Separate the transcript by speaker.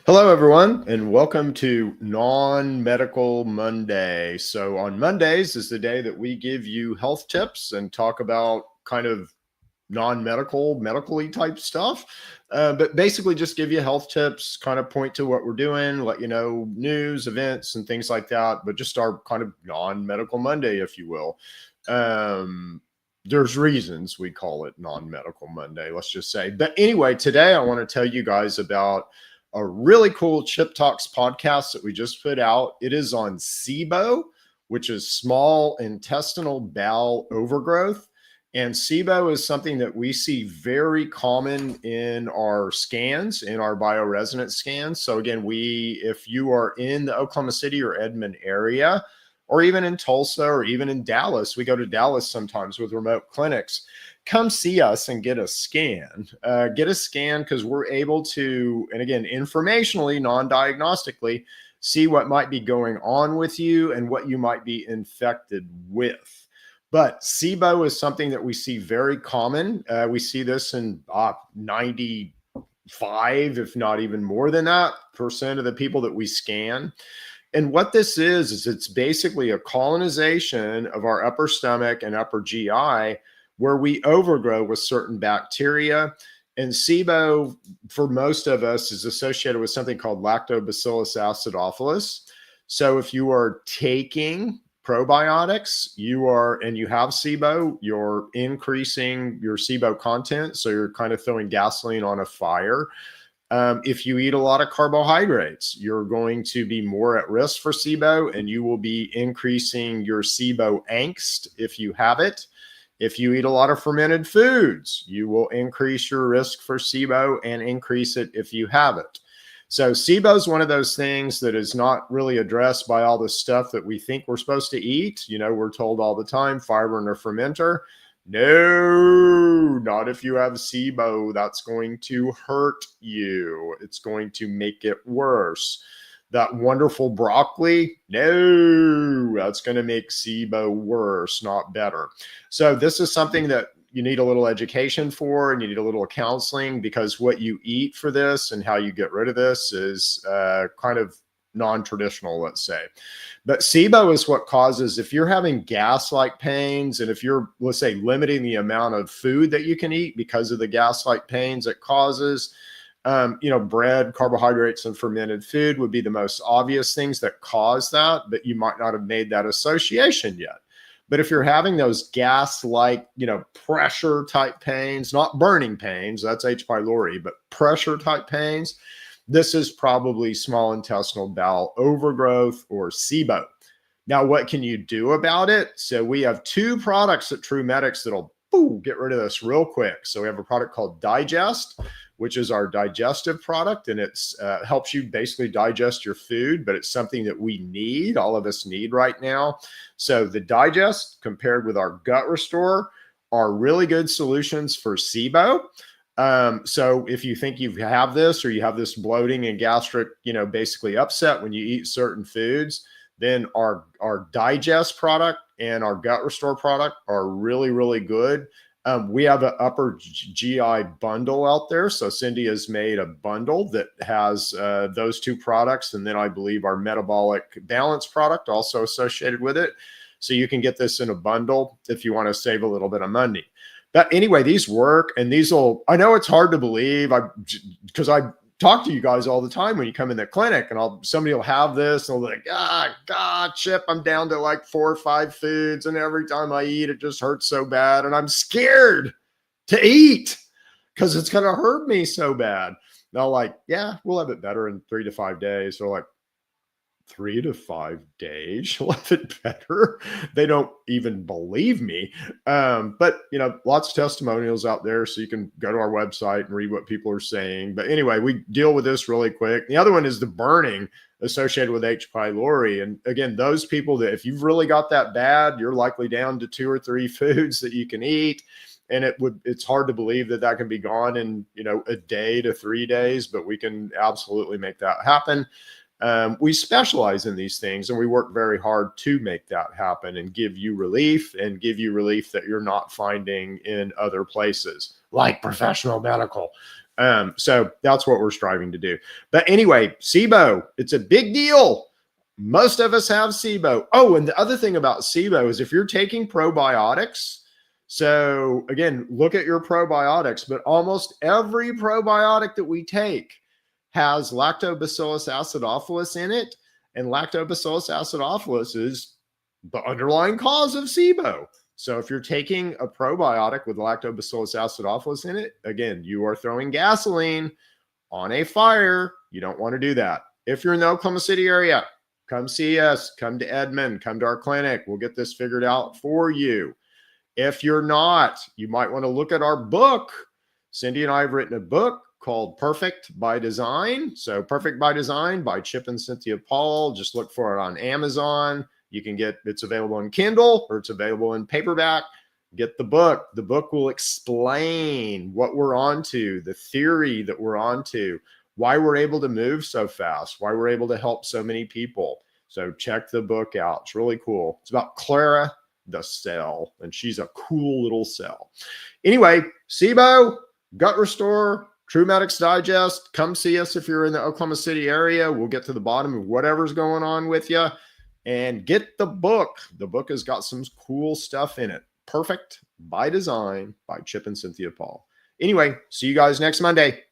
Speaker 1: Hello, everyone, and welcome to Non-Medical Monday. So on Mondays is the day that we give you health tips and talk about kind of non-medical, medically type stuff. But basically just give you health tips, kind of point to what we're doing, let you know news, events, and things like that. But just our kind of non-medical Monday, if you will. There's reasons we call it non-medical Monday, let's just say. But anyway, today I want to tell you guys about a really cool Chip Talks podcast that we just put out. It is on SIBO, which is small intestinal bowel overgrowth. And SIBO is something that we see very common in our scans, in our bioresonance scans. So again, if you are in the Oklahoma City or Edmond area, or even in Tulsa or even in Dallas, we go to Dallas sometimes with remote clinics. Come see us and get a scan. Get a scan because we're able to, and again, informationally, non-diagnostically, see what might be going on with you and what you might be infected with. But SIBO is something that we see very common. We see this in 95, if not even more than that, % of the people that we scan. And what this is it's basically a colonization of our upper stomach and upper GI where we overgrow with certain bacteria. And SIBO, for most of us, is associated with something called Lactobacillus acidophilus. So if you are taking probiotics, and you have SIBO, you're increasing your SIBO content. So you're kind of throwing gasoline on a fire. If you eat a lot of carbohydrates, you're going to be more at risk for SIBO, and you will be increasing your SIBO angst if you have it. If you eat a lot of fermented foods, you will increase your risk for SIBO and increase it if you have it. So SIBO is one of those things that is not really addressed by all the stuff that we think we're supposed to eat. You know, we're told all the time, fiber in a fermenter. No, not if you have SIBO. That's going to hurt you. It's going to make it worse. That wonderful broccoli, no, that's going to make SIBO worse, not better. So this is something that you need a little education for, and you need a little counseling, because what you eat for this and how you get rid of this is kind of non-traditional, let's say. But SIBO is what causes, if you're having gas-like pains, and if you're, let's say, limiting the amount of food that you can eat because of the gas-like pains it causes, bread, carbohydrates, and fermented food would be the most obvious things that cause that, but you might not have made that association yet. But if you're having those gas-like, pressure type pains, not burning pains, that's H. pylori, but pressure type pains, this is probably small intestinal bowel overgrowth, or SIBO. Now, what can you do about it? So we have 2 products at TrueMedX that'll get rid of this real quick. So we have a product called Digest, which is our digestive product, and it's helps you basically digest your food, but it's something that we need, all of us need right now. So the Digest compared with our Gut Restore are really good solutions for SIBO. So if you think you have this, or you have this bloating and gastric, basically upset when you eat certain foods, then our Digest product and our Gut Restore product are really, really good. We have an upper GI bundle out there. So Cindy has made a bundle that has those 2 products. And then I believe our metabolic balance product also associated with it. So you can get this in a bundle if you want to save a little bit of money. But anyway, these work, and I know it's hard to believe, because I talk to you guys all the time when you come in the clinic, and somebody will have this and they'll be like, God, Chip, I'm down to like 4 or 5 foods, and every time I eat, it just hurts so bad. And I'm scared to eat because it's going to hurt me so bad. They're like, yeah, we'll have it better in 3 to 5 days. So like, 3 to 5 days, you'll have it better. They don't even believe me. But, lots of testimonials out there. So you can go to our website and read what people are saying. But anyway, we deal with this really quick. The other one is the burning associated with H. pylori. And again, those people that, if you've really got that bad, you're likely down to 2 or 3 foods that you can eat. And it's hard to believe that can be gone in, a day to 3 days, but we can absolutely make that happen. We specialize in these things, and we work very hard to make that happen and give you relief that you're not finding in other places like professional medical. So that's what we're striving to do. But anyway, SIBO, it's a big deal. Most of us have SIBO. Oh, and the other thing about SIBO is if you're taking probiotics, so again, look at your probiotics, but almost every probiotic that we take has Lactobacillus acidophilus in it. And Lactobacillus acidophilus is the underlying cause of SIBO. So if you're taking a probiotic with Lactobacillus acidophilus in it, again, you are throwing gasoline on a fire. You don't want to do that. If you're in the Oklahoma City area, come see us, come to Edmond, come to our clinic. We'll get this figured out for you. If you're not, you might want to look at our book. Cindy and I have written a book called Perfect by Design. So Perfect by Design by Chip and Cynthia Paul. Just look for it on Amazon. You can get, it's available in Kindle or it's available in paperback. Get the book. The book will explain what we're onto, the theory that we're onto, why we're able to move so fast, why we're able to help so many people. So check the book out. It's really cool. It's about Clara the cell, and she's a cool little cell. Anyway, SIBO, Gut Restore, TrueMedX Digest. Come see us if you're in the Oklahoma City area. We'll get to the bottom of whatever's going on with you. And get the book. The book has got some cool stuff in it. Perfect by Design by Chip and Cynthia Paul. Anyway, see you guys next Monday.